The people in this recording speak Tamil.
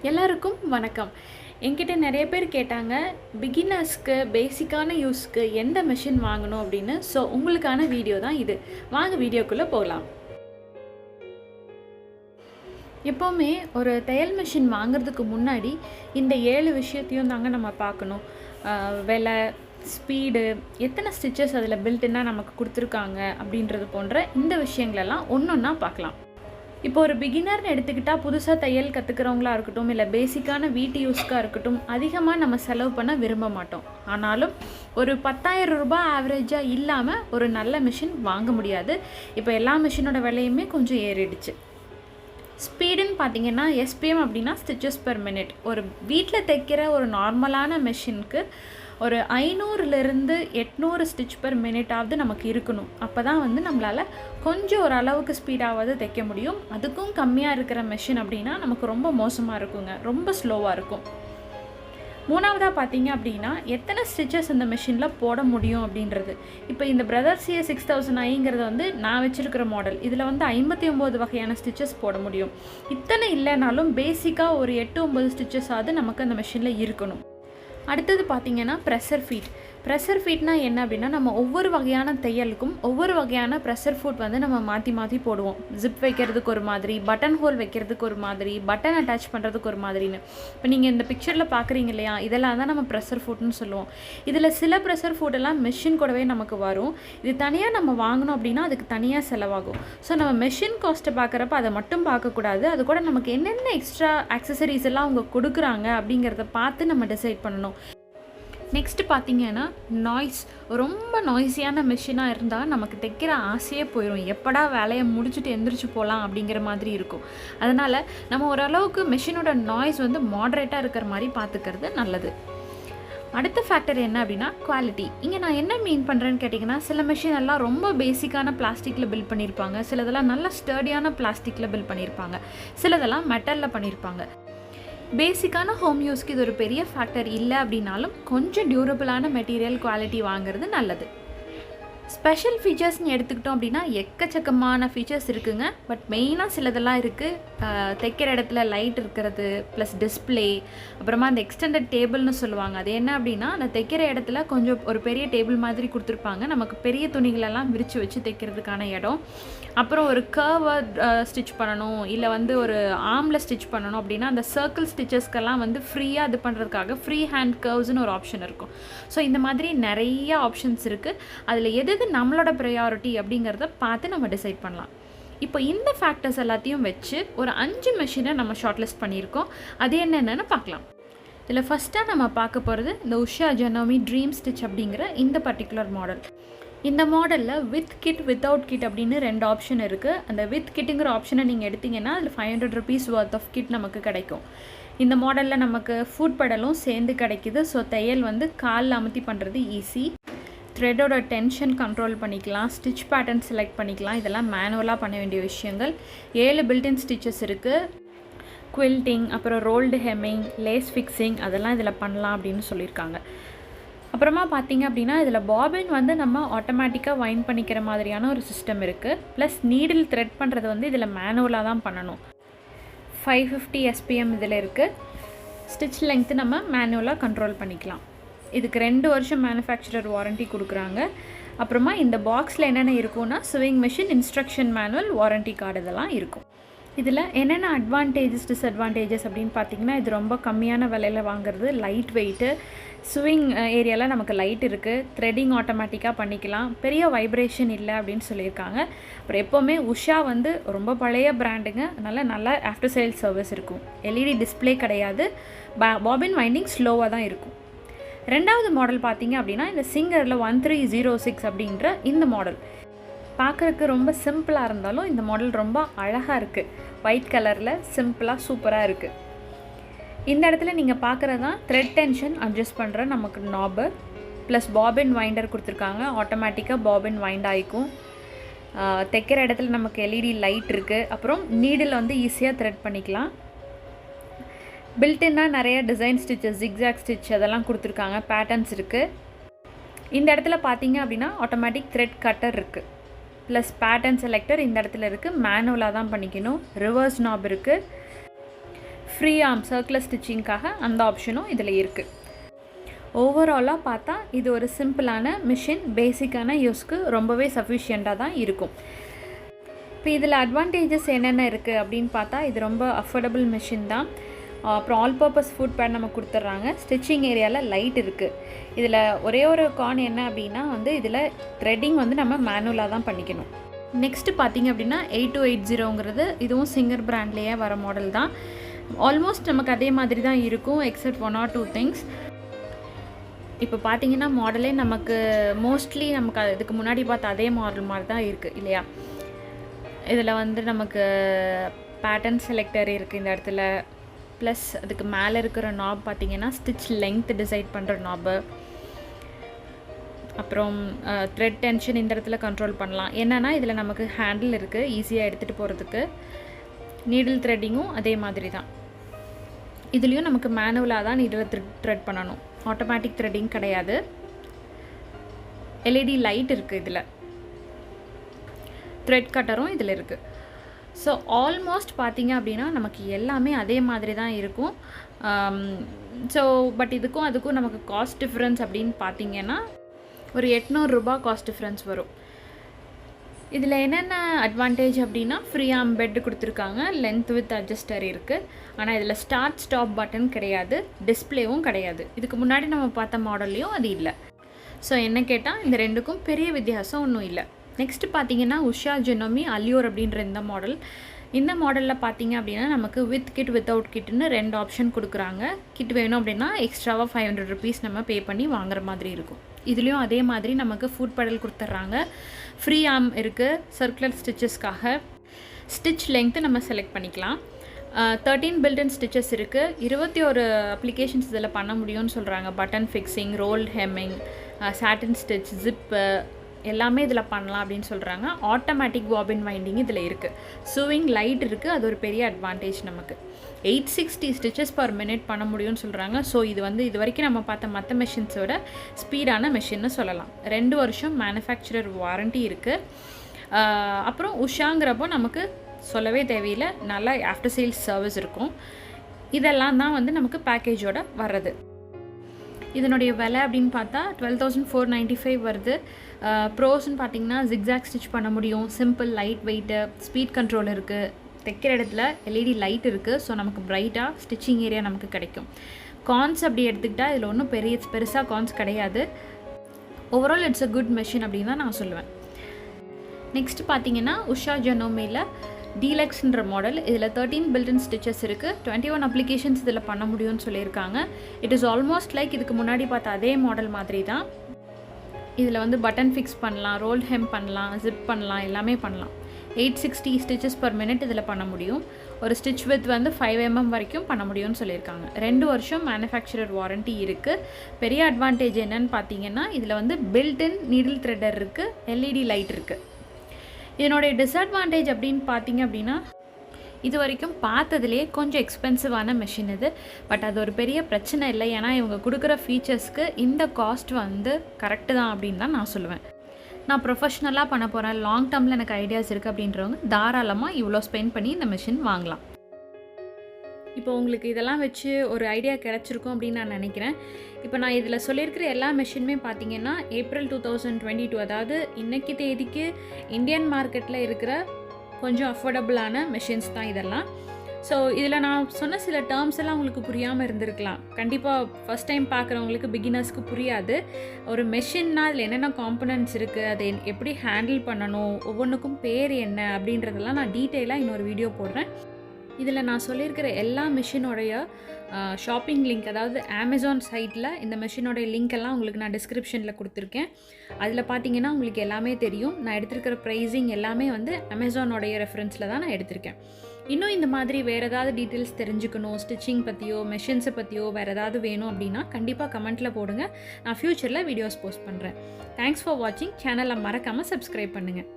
எல்லாருக்கும் வணக்கம். என்கிட்ட நிறைய பேர் கேட்டாங்க, பிகினர்ஸ்க்கு பேசிக்கான யூஸ்க்கு எந்த மெஷின் வாங்கணும் அப்படின்னு. ஸோ உங்களுக்கான வீடியோ தான் இது. வாங்க வீடியோக்குள்ளே போகலாம். எப்போவுமே ஒரு தையல் மிஷின் வாங்குறதுக்கு முன்னாடி இந்த 7 விஷயத்தையும் தாங்க நம்ம பார்க்கணும். விலை, ஸ்பீடு, எத்தனை ஸ்டிச்சஸ் அதில் பில்ட்டுன்னா நமக்கு கொடுத்துருக்காங்க அப்படின்றது போன்ற இந்த விஷயங்களெல்லாம் ஒன்றா பார்க்கலாம். இப்போ ஒரு பிகினர்னு எடுத்துக்கிட்டால் புதுசாக தையல் கற்றுக்கிறவங்களா இருக்கட்டும், இல்லை பேசிக்கான வீட்டு யூஸ்க்காக இருக்கட்டும், அதிகமாக நம்ம செலவு பண்ண விரும்ப மாட்டோம். ஆனாலும் ஒரு 10,000 ரூபாய் ஆவரேஜாக இல்லாமல் ஒரு நல்ல மிஷின் வாங்க முடியாது. இப்போ எல்லா மிஷினோட விலையுமே கொஞ்சம் ஏறிடுச்சு. ஸ்பீடுன்னு பார்த்தீங்கன்னா எஸ்பிஎம் அப்படின்னா ஸ்டிச்சஸ் பெர் மினிட். ஒரு வீட்டில் தைக்கிற ஒரு நார்மலான மிஷினுக்கு ஒரு 500லேருந்து 800 ஸ்டிச் பெர் மினிட்டாவது நமக்கு இருக்கணும். அப்போ தான் நம்மளால் கொஞ்சம் ஓரளவுக்கு ஸ்பீடாவது தைக்க முடியும். அதுக்கும் கம்மியாக இருக்கிற மிஷின் அப்படின்னா நமக்கு ரொம்ப மோசமாக இருக்குங்க, ரொம்ப ஸ்லோவாக இருக்கும். மூணாவதாக பார்த்தீங்க அப்படின்னா எத்தனை ஸ்டிச்சஸ் இந்த மிஷினில் போட முடியும் அப்படின்றது. இப்போ இந்த பிரதர் சிஏ 6000i நான் வச்சுருக்கிற மாடல். இதில் 59 வகையான ஸ்டிச்சஸ் போட முடியும். இத்தனை இல்லைனாலும் பேசிக்காக ஒரு 8-9 ஸ்டிச்சஸாவது நமக்கு அந்த மிஷினில் இருக்கணும். அடுத்தது பார்த்திங்கன்னா ப்ரெஷர் ஃபீட். ப்ரெஷர் ஃபீட்னால் என்ன அப்படின்னா, நம்ம ஒவ்வொரு வகையான தையலுக்கும் ஒவ்வொரு வகையான ப்ரெஷர் ஃபுட் நம்ம மாற்றி போடுவோம். ஜிப் வைக்கிறதுக்கு ஒரு மாதிரி, பட்டன் ஹோல் வைக்கிறதுக்கு ஒரு மாதிரி, பட்டன் அட்டாச் பண்ணுறதுக்கு ஒரு மாதிரின்னு. இப்போ நீங்கள் இந்த பிக்சரில் பார்க்குறீங்க இல்லையா, இதெல்லாம் தான் நம்ம ப்ரெஷர் ஃபுட்னு சொல்லுவோம். இதில் சில ப்ரெஷர் ஃபுட்டெல்லாம் மிஷின் கூடவே நமக்கு வரும். இது தனியாக நம்ம வாங்கணும் அப்படின்னா அதுக்கு தனியாக செலவாகும். ஸோ நம்ம மெஷின் காஸ்ட்டை பார்க்குறப்ப அதை மட்டும் பார்க்கக்கூடாது, அது கூட நமக்கு என்னென்ன எக்ஸ்ட்ரா ஆக்சசரிஸ் எல்லாம் அவங்க கொடுக்குறாங்க அப்படிங்கிறத பார்த்து நம்ம டிசைட் பண்ணணும். நெக்ஸ்ட்டு பார்த்திங்கன்னா நாய்ஸ். ரொம்ப நாய்ஸியான மிஷினாக இருந்தால் நமக்கு தைக்கிற ஆசையே போயிடும். எப்படா வேலையை முடிச்சுட்டு எந்திரிச்சு போகலாம் அப்படிங்கிற மாதிரி இருக்கும். அதனால் நம்ம ஓரளவுக்கு மிஷினோட நாய்ஸ் மாடரேட்டாக இருக்கிற மாதிரி பார்த்துக்கிறது நல்லது. அடுத்த ஃபேக்டர் என்ன அப்படின்னா குவாலிட்டி. இங்கே நான் என்ன மீன் பண்ணுறேன்னு கேட்டிங்கன்னா, சில மிஷின் எல்லாம் ரொம்ப பேசிக்கான பிளாஸ்டிக்கில் பில்ட் பண்ணியிருப்பாங்க, சிலதெல்லாம் நல்ல ஸ்டர்டியான பிளாஸ்டிக்கில் பில்ட் பண்ணியிருப்பாங்க, சிலதெல்லாம் மெட்டலில் பண்ணியிருப்பாங்க. பேசிக்கான ஹோம் யூஸ்க்கு இது ஒரு பெரிய ஃபேக்டர் இல்லை அப்படின்னாலும் கொஞ்சம் டியூரபிளான மெட்டீரியல் குவாலிட்டி வாங்குறது நல்லது. ஸ்பெஷல் ஃபீச்சர்ஸ்னு எடுத்துக்கிட்டோம் அப்படின்னா எக்கச்சக்கமான ஃபீச்சர்ஸ் இருக்குங்க. பட் மெயினாக சிலதெல்லாம் இருக்குது. தைக்கிற இடத்துல லைட் இருக்கிறது, ப்ளஸ் டிஸ்பிளே, அப்புறமா அந்த எக்ஸ்டெண்டட் டேபிள்னு சொல்லுவாங்க. அது என்ன அப்படின்னா, அந்த தைக்கிற இடத்துல கொஞ்சம் ஒரு பெரிய டேபிள் மாதிரி கொடுத்துருப்பாங்க, நமக்கு பெரிய துணிகளெல்லாம் விரித்து வச்சு தைக்கிறதுக்கான இடம். அப்புறம் ஒரு கர்வாக ஸ்டிச் பண்ணணும், இல்லை ஒரு ஆர்மில் ஸ்டிச் பண்ணணும் அப்படின்னா அந்த சர்க்கிள் ஸ்டிச்சஸ்க்கெல்லாம் ஃப்ரீயாக இது பண்ணுறதுக்காக ஃப்ரீ ஹேண்ட் கர்வ்ஸ்னு ஒரு ஆப்ஷன் இருக்கும். ஸோ இந்த மாதிரி நிறைய ஆப்ஷன்ஸ் இருக்குது. அதில் எது நம்மளோட ப்ரையாரிட்டி அப்படிங்கிறத பார்த்து நம்ம டிசைட் பண்ணலாம். இப்போ இந்த ஃபேக்டர்ஸ் எல்லாத்தையும் வச்சு ஒரு 5 மெஷினை நம்ம ஷார்ட் லிஸ்ட் பண்ணியிருக்கோம். அது என்னென்னு பார்க்கலாம். இதில் ஃபஸ்ட்டாக நம்ம பார்க்க போகிறது இந்த உஷா ஜெனோமி ட்ரீம் ஸ்டிச் அப்படிங்கிற இந்த பர்டிகுலர் மாடல். இந்த மாடலில் வித் கிட் வித்தவுட் கிட் அப்படின்னு 2 ஆப்ஷன் இருக்குது. அந்த வித் கிட்டுங்கிற ஆப்ஷனை நீங்கள் எடுத்திங்கன்னா அதில் 500 rupees ஒர்த் ஆஃப் கிட் நமக்கு கிடைக்கும். இந்த மாடலில் நமக்கு ஃபுட் பெடலும் சேர்ந்து கிடைக்கிது. ஸோ தையல் காலில் அமுத்தி பண்ணுறது ஈஸி. த்ரெட்டோட டென்ஷன் கண்ட்ரோல் பண்ணிக்கலாம், ஸ்டிச் பேட்டர்ன் செலக்ட் பண்ணிக்கலாம். இதெல்லாம் மேனுவலாக பண்ண வேண்டிய விஷயங்கள். 7 பில்டின் ஸ்டிச்சஸ் இருக்குது. குவில்ட்டிங், அப்புறம் ரோல்டு ஹெம்மிங், லேஸ் ஃபிக்ஸிங் அதெல்லாம் இதில் பண்ணலாம் அப்படின்னு சொல்லியிருக்காங்க. அப்புறமா பார்த்திங்க அப்படின்னா இதில் பாபின் நம்ம ஆட்டோமேட்டிக்காக வைண்ட் பண்ணிக்கிற மாதிரியான ஒரு சிஸ்டம் இருக்குது. ப்ளஸ் நீடில் த்ரெட் பண்ணுறது இதில் மேனுவலாக தான் பண்ணணும். 550 SPM இதில் இருக்குது. ஸ்டிச் லெங்க்த்து நம்ம மேனுவலாக கண்ட்ரோல் பண்ணிக்கலாம். இதுக்கு 2 வருஷம் மேனுஃபேக்சரர் வாரண்ட்டி கொடுக்குறாங்க. அப்புறமா இந்த பாக்ஸில் என்னென்ன இருக்குன்னா swing machine, instruction manual, warranty card இதெல்லாம் இருக்கும். இதில் என்னென்ன அட்வான்டேஜஸ் டிஸ்அட்வான்டேஜஸ் அப்படின்னு பார்த்திங்கன்னா, இது ரொம்ப கம்மியான விலையில் வாங்குறது, லைட் வெயிட்டு, ஸ்விங் ஏரியாவில் நமக்கு லைட் இருக்குது, த்ரெட்டிங் ஆட்டோமேட்டிக்காக பண்ணிக்கலாம், பெரிய வைப்ரேஷன் இல்லை அப்படின்னு சொல்லியிருக்காங்க. அப்புறம் எப்போவுமே உஷா ரொம்ப பழைய பிராண்டுங்க, அதனால் நல்லா ஆஃப்டர் சேல் சர்வீஸ் இருக்கும். LED டிஸ்பிளே கிடையாது, பாபின் வைண்டிங் ஸ்லோவாக தான் இருக்கும். ரெண்டாவது மாடல் பார்த்திங்க அப்படின்னா இந்த சிங்கரில் 1306 அப்படின்ற இந்த மாடல் பார்க்குறதுக்கு ரொம்ப சிம்பிளாக இருந்தாலும் இந்த மாடல் ரொம்ப அழகாக இருக்குது. ஒயிட் கலரில் சிம்பிளாக சூப்பராக இருக்குது. இந்த இடத்துல நீங்கள் பார்க்குறது தான் த்ரெட் டென்ஷன் அட்ஜஸ்ட் பண்ணுற நமக்கு நாபு, ப்ளஸ் பாபின் வைண்டர் கொடுத்துருக்காங்க. ஆட்டோமேட்டிக்காக பாபின் வைண்ட் ஆகிக்கும். தைக்கிற இடத்துல நமக்கு LED லைட் இருக்குது. அப்புறம் நீடில் ஈஸியாக த்ரெட் பண்ணிக்கலாம். பில்டின்னா நிறைய டிசைன் ஸ்டிச்சஸ், ஜிக்ஸாக் ஸ்டிச் அதெல்லாம் கொடுத்துருக்காங்க, பேட்டர்ன்ஸ் இருக்குது. இந்த இடத்துல பார்த்தீங்க அப்படின்னா ஆட்டோமேட்டிக் த்ரெட் கட்டர் இருக்குது, ப்ளஸ் பேட்டர்ன் செலக்டர் இந்த இடத்துல இருக்குது. மேனுவலாக தான் பண்ணிக்கணும். ரிவர்ஸ் நாப் இருக்குது. ஃப்ரீ ஆர்ம் சர்க்குலர் ஸ்டிச்சிங்காக அந்த ஆப்ஷனும் இதில் இருக்குது. ஓவராலாக பார்த்தா இது ஒரு சிம்பிளான மிஷின், பேசிக்கான யூஸ்க்கு ரொம்பவே சஃபிஷியண்ட்டாக தான் இருக்கும். இப்போ இதில் அட்வான்டேஜஸ் என்னென்ன இருக்குது அப்படின்னு பார்த்தா, இது ரொம்ப அஃபோர்டபுள் மிஷின் தான். அப்புறம் ஆல் பர்பஸ் ஃபுட் பேட் நம்ம கொடுத்துட்றாங்க. ஸ்டிச்சிங் ஏரியாவில் லைட் இருக்குது. இதில் ஒரே ஒரு கான் என்ன அப்படின்னா வந்து இதில் த்ரெட்டிங் வந்து நம்ம மேனுவலாக தான் பண்ணிக்கணும். நெக்ஸ்ட்டு பார்த்திங்க அப்படின்னா 8280ங்கிறது இதுவும் சிங்கர் பிராண்ட்லேயே வர மாடல் தான். ஆல்மோஸ்ட் நமக்கு அதே மாதிரி தான் இருக்கும், எக்ஸப்ட் 1 or 2 திங்ஸ். இப்போ பார்த்திங்கன்னா மாடலே நமக்கு மோஸ்ட்லி நமக்கு இதுக்கு முன்னாடி பார்த்த அதே மாடல் மாதிரி தான் இருக்குது இல்லையா. இதில் வந்து நமக்கு பேட்டர்ன் செலக்டர் இருக்குது இந்த இடத்துல. ப்ளஸ் அதுக்கு மேலே இருக்கிற நாப் பார்த்திங்கன்னா ஸ்டிச் லெங்த் டிசைட் பண்ணுற நாபு. அப்புறம் த்ரெட் டென்ஷன் இந்த இடத்துல கண்ட்ரோல் பண்ணலாம். என்னென்னா இதில் நமக்கு ஹேண்டில் இருக்குது ஈஸியாக எடுத்துகிட்டு போகிறதுக்கு. நீடில் த்ரெட்டிங்கும் அதே மாதிரி தான். இதுலேயும் நமக்கு மேனுவலாக தான் நீடில் த்ரெட் பண்ணணும், ஆட்டோமேட்டிக் த்ரெட்டிங் கிடையாது. எல்இடி லைட் இருக்குது இதில். த்ரெட் கட்டரும் இதில் இருக்குது. ஸோ ஆல்மோஸ்ட் பார்த்திங்க அப்படின்னா நமக்கு எல்லாமே அதே மாதிரி தான் இருக்கும். ஸோ பட் இதுக்கும் அதுக்கும் நமக்கு காஸ்ட் டிஃப்ரென்ஸ் அப்படின்னு பார்த்திங்கன்னா ஒரு 800 ரூபாய் காஸ்ட் டிஃப்ரென்ஸ் வரும். இதில் என்னென்ன அட்வான்டேஜ் அப்படின்னா ஃப்ரீ ஆர்ம் பெட் கொடுத்துருக்காங்க, லென்த் வித் அட்ஜஸ்டர் இருக்குது. ஆனால் இதில் ஸ்டார்ட் ஸ்டாப் பட்டன் கிடையாது, டிஸ்பிளேவும் கிடையாது. இதுக்கு முன்னாடி நம்ம பார்த்த மாடல்லையும் அது இல்லை. ஸோ என்ன கேட்டால் இந்த ரெண்டுக்கும் பெரிய வித்தியாசம் ஒன்றும் இல்லை. நெக்ஸ்ட்டு பார்த்திங்கன்னா உஷா ஜெனோமி அலியோர் அப்படின்ற இந்த மாடல். இந்த மாடலில் பார்த்திங்க அப்படின்னா நமக்கு வித் கிட் வித்தவுட் கிட்னு 2 ஆப்ஷன் கொடுக்குறாங்க. கிட் வேணும் அப்படின்னா எக்ஸ்ட்ராவாக 500 rupees நம்ம பே பண்ணி வாங்குற மாதிரி இருக்கும். இதுலேயும் அதே மாதிரி நமக்கு ஃபுட் பெடல் கொடுத்துட்றாங்க. ஃப்ரீ ஆர்ம் இருக்குது சர்க்குலர் ஸ்டிச்சஸ்க்காக. ஸ்டிச் லெங்க்த்து நம்ம செலக்ட் பண்ணிக்கலாம். 13 பில்டன் ஸ்டிச்சஸ் இருக்குது. 21 அப்ளிகேஷன்ஸ் இதில் பண்ண முடியும்னு சொல்கிறாங்க. பட்டன் ஃபிக்ஸிங், ரோல் ஹெம்மிங், சாட்டின் ஸ்டிச், ஜிப்பு எல்லாமே இதில் பண்ணலாம் அப்படின்னு சொல்கிறாங்க. ஆட்டோமேட்டிக் பாபின் வைண்டிங் இதில் இருக்குது. சூவிங் லைட் இருக்குது, அது ஒரு பெரிய அட்வான்டேஜ் நமக்கு. 860 stitches per minute பண்ண முடியும்னு சொல்கிறாங்க. ஸோ இது வந்து இது வரைக்கும் நம்ம பார்த்த மற்ற மெஷின்ஸோட ஸ்பீடான மெஷின்னு சொல்லலாம். 2 வருஷம் மேனுஃபேக்சரர் வாரண்ட்டி இருக்குது. அப்புறம் உஷாங்கிறப்போ நமக்கு சொல்லவே தேவையில்லை, நல்லா ஆஃப்டர் சேல்ஸ் சர்வீஸ் இருக்கும். இதெல்லாம் தான் வந்து நமக்கு பேக்கேஜோட வர்றது. இதனுடைய விலை அப்படின்னு பார்த்தா 12,495 வருது. ப்ரோஸ்ன்னு பார்த்தீங்கன்னா ஜிக்ஸாக் ஸ்டிச் பண்ண முடியும், simple light weight, speed control இருக்குது, தைக்கிற இடத்துல எல்இடி லைட் இருக்குது. ஸோ நமக்கு பிரைட்டாக ஸ்டிச்சிங் ஏரியா நமக்கு கிடைக்கும். கான்ஸ் அப்படி எடுத்துக்கிட்டால் இதில் ஒன்றும் பெருசாக கான்ஸ் கிடையாது. Overall it's a good machine அப்படின்னு தான் நான் சொல்லுவேன். நெக்ஸ்ட் பார்த்தீங்கன்னா உஷா ஜெனோமியில் டீலக்ஸ்ன்ற மாடல். இதில் 13 பில்டன் ஸ்டிச்சஸ் இருக்குது. 21 அப்ளிகேஷன்ஸ் இதில் பண்ண முடியும்னு சொல்லியிருக்காங்க. இட் இஸ் ஆல்மோஸ்ட் லைக் இதுக்கு முன்னாடி பார்த்த அதே மாடல் மாதிரி தான். இதில் வந்து பட்டன் ஃபிக்ஸ் பண்ணலாம், ரோல் ஹெம் பண்ணலாம், ஜிப் பண்ணலாம், எல்லாமே பண்ணலாம். 860 stitches per minute இதில் பண்ண முடியும். ஒரு ஸ்டிச் வித் வந்து 5 mm வரைக்கும் பண்ண முடியும்னு சொல்லியிருக்காங்க. 2 வருஷம் மேனுஃபேக்சரர் வாரண்ட்டி இருக்குது. பெரிய அட்வான்டேஜ் என்னன்னு பார்த்தீங்கன்னா இதில் வந்து பில்டின் நீடில் த்ரெட்டர் இருக்குது, எல்இடி லைட் இருக்குது. இதனுடைய டிஸ்அட்வான்டேஜ் அப்படின்னு பார்த்தீங்க அப்படின்னா இது வரைக்கும் பார்த்ததுலேயே கொஞ்சம் எக்ஸ்பென்சிவான மெஷின் இது. பட் அது ஒரு பெரிய பிரச்சனை இல்லை, ஏன்னா இவங்க கொடுக்குற ஃபீச்சர்ஸ்க்கு இந்த காஸ்ட் வந்து கரெக்டு தான் அப்படின்னு தான் நான் சொல்லுவேன். நான் ப்ரொஃபஷ்னலாக பண்ண போகிறேன், லாங் டேர்மில் எனக்கு ஐடியாஸ் இருக்குது அப்படின்றவங்க தாராளமாக இவ்வளோ ஸ்பெண்ட் பண்ணி இந்த மெஷின் வாங்கலாம். இப்போ உங்களுக்கு இதெல்லாம் வச்சு ஒரு ஐடியா கிடச்சிருக்கும் அப்படின்னு நான் நினைக்கிறேன். இப்போ நான் இதில் சொல்லியிருக்கிற எல்லா மெஷினுமே பார்த்தீங்கன்னா ஏப்ரல் 2022, அதாவது இன்றைக்கி தேதிக்கு இந்தியன் மார்க்கெட்டில் இருக்கிற கொஞ்சம் அஃபோர்டபுளான மெஷின்ஸ் தான் இதெல்லாம். ஸோ இதில் நான் சொன்ன சில டேர்ம்ஸ் எல்லாம் உங்களுக்கு புரியாமல் இருந்திருக்கலாம். கண்டிப்பாக ஃபஸ்ட் டைம் பார்க்குறவங்களுக்கு, பிகினர்ஸ்க்கு புரியாது. ஒரு மெஷின்னா அதில் என்னென்ன காம்பனன்ட்ஸ் இருக்குது, அதை எப்படி ஹேண்டில் பண்ணணும், ஒவ்வொன்றுக்கும் பேர் என்ன அப்படின்றதெல்லாம் நான் டீட்டெயிலாக இன்னொரு வீடியோ போடுறேன். இதில் நான் சொல்லியிருக்கிற எல்லா மிஷினோடைய ஷாப்பிங் லிங்க், அதாவது அமேசான் சைட்டில் இந்த மிஷினோடைய லிங்க் எல்லாம் உங்களுக்கு நான் டிஸ்கிரிப்ஷனில் கொடுத்துருக்கேன். அதில் பார்த்தீங்கன்னா உங்களுக்கு எல்லாமே தெரியும். நான் எடுத்திருக்கிற ப்ரைஸிங் எல்லாமே வந்து அமேசானோடைய ரெஃபரன்ஸில் தான் நான் எடுத்திருக்கேன். இன்னும் இந்த மாதிரி வேறு ஏதாவது டீட்டெயில்ஸ் தெரிஞ்சுக்கணும், ஸ்டிச்சிங் பற்றியோ மெஷின்ஸை பற்றியோ வேறு ஏதாவது வேணும் அப்படின்னா கண்டிப்பாக கமெண்ட்டில் போடுங்க. நான் ஃப்யூச்சரில் வீடியோஸ் போஸ்ட் பண்ணுறேன். தேங்க்ஸ் ஃபார் வாட்சிங். சேனலை மறக்காமல் சப்ஸ்கிரைப் பண்ணுங்கள்.